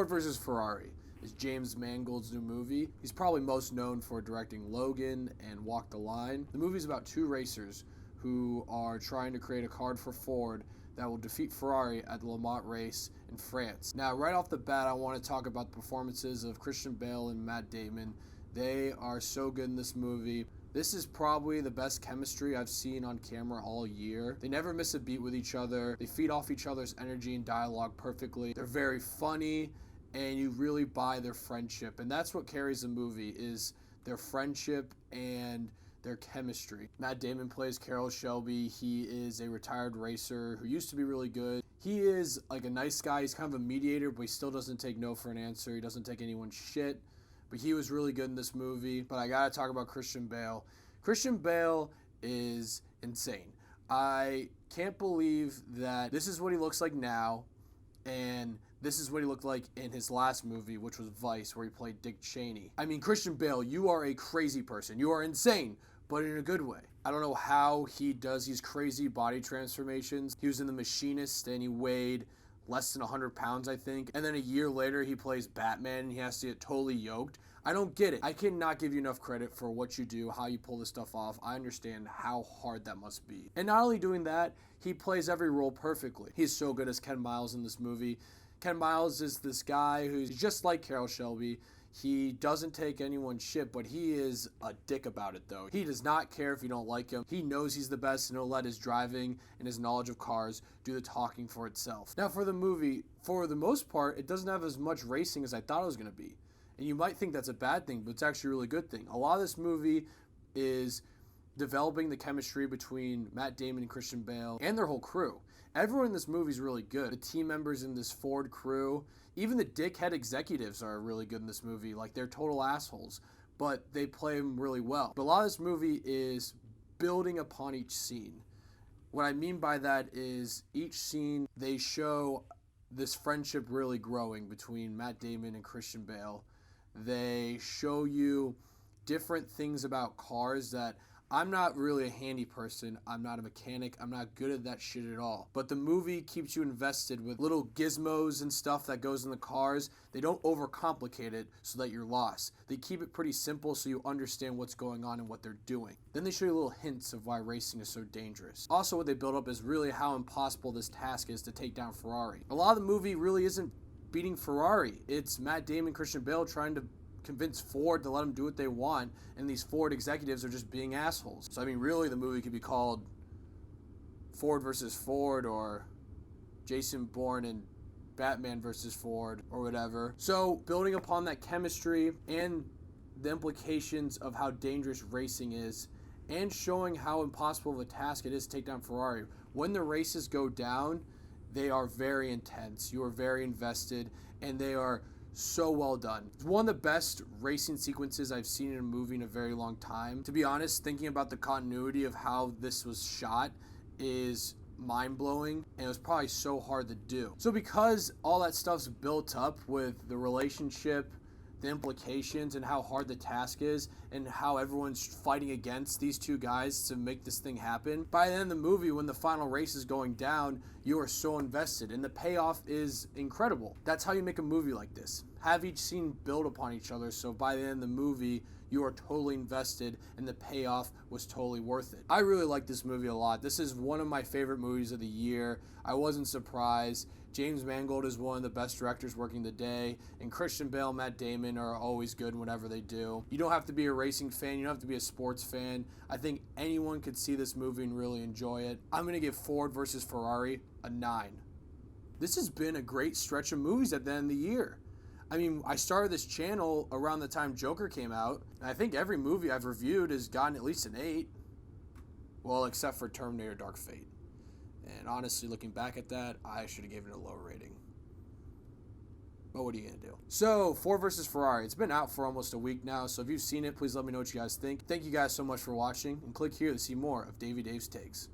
Ford vs Ferrari is James Mangold's new movie. He's probably most known for directing Logan and Walk the Line. The movie's about two racers who are trying to create a car for Ford that will defeat Ferrari at the Le Mans race in France. Now, right off the bat, I want to talk about the performances of Christian Bale and Matt Damon. They are so good in this movie. This is probably the best chemistry I've seen on camera all year. They never miss a beat with each other. They feed off each other's energy and dialogue perfectly. They're very funny, and you really buy their friendship. And that's what carries the movie, is their friendship and their chemistry. Matt Damon plays Carroll Shelby. He is a retired racer who used to be really good. He is like a nice guy. He's kind of a mediator, but he still doesn't take no for an answer. He doesn't take anyone's shit. But he was really good in this movie. But I gotta talk about Christian Bale. Christian Bale is insane. I can't believe that this is what he looks like now, and this is what he looked like in his last movie, which was Vice, where he played Dick Cheney. I mean, Christian Bale, you are a crazy person. You are insane, but in a good way. I don't know how he does these crazy body transformations. He was in The Machinist, and he weighed less than 100 pounds, I think. And then a year later, he plays Batman, and he has to get totally yoked. I don't get it. I cannot give you enough credit for what you do, how you pull this stuff off. I understand how hard that must be. And not only doing that, he plays every role perfectly. He's so good as Ken Miles in this movie. Ken Miles is this guy who's just like Carroll Shelby. He doesn't take anyone's shit, but he is a dick about it, though. He does not care if you don't like him. He knows he's the best, and he'll let his driving and his knowledge of cars do the talking for itself. Now, for the movie, for the most part, it doesn't have as much racing as I thought it was going to be. And you might think that's a bad thing, but it's actually a really good thing. A lot of this movie is developing the chemistry between Matt Damon and Christian Bale and their whole crew. Everyone in this movie is really good. The team members in this Ford crew, even the dickhead executives are really good in this movie. Like, they're total assholes, but they play them really well. But a lot of this movie is building upon each scene. What I mean by that is each scene, they show this friendship really growing between Matt Damon and Christian Bale. They show you different things about cars that I'm not really a handy person. I'm not a mechanic. I'm not good at that shit at all. But the movie keeps you invested with little gizmos and stuff that goes in the cars. They don't overcomplicate it so that you're lost. They keep it pretty simple so you understand what's going on and what they're doing. Then they show you little hints of why racing is so dangerous. Also, what they build up is really how impossible this task is to take down Ferrari. A lot of the movie really isn't beating Ferrari. It's Matt Damon, Christian Bale trying to convince Ford to let them do what they want, and these Ford executives are just being assholes. So I mean, really, the movie could be called Ford versus Ford, or Jason Bourne and Batman versus Ford, or whatever. So building upon that chemistry and the implications of how dangerous racing is, and showing how impossible of a task it is to take down Ferrari. When the races go down, they are very intense. You are very invested, and they are so well done. It's one of the best racing sequences I've seen in a movie in a very long time. To be honest, thinking about the continuity of how this was shot is mind-blowing, and it was probably so hard to do. So because all that stuff's built up with the relationship, the implications, and how hard the task is, and how everyone's fighting against these two guys to make this thing happen, by the end of the movie, when the final race is going down, you are so invested, and the payoff is incredible. That's how you make a movie like this. Have each scene build upon each other, so by the end of the movie, you are totally invested, and the payoff was totally worth it. I really like this movie a lot. This is one of my favorite movies of the year. I wasn't surprised. James Mangold is one of the best directors working today, and Christian Bale, Matt Damon are always good whenever they do. You don't have to be a racing fan. You don't have to be a sports fan. I think anyone could see this movie and really enjoy it. I'm going to give Ford vs Ferrari a 9. This has been a great stretch of movies at the end of the year. I mean, I started this channel around the time Joker came out, and I think every movie I've reviewed has gotten at least an 8. Well, except for Terminator Dark Fate. And honestly, looking back at that, I should have given it a lower rating. But what are you going to do? So, Ford vs Ferrari. It's been out for almost a week now, so if you've seen it, please let me know what you guys think. Thank you guys so much for watching, and click here to see more of Davey Dave's Takes.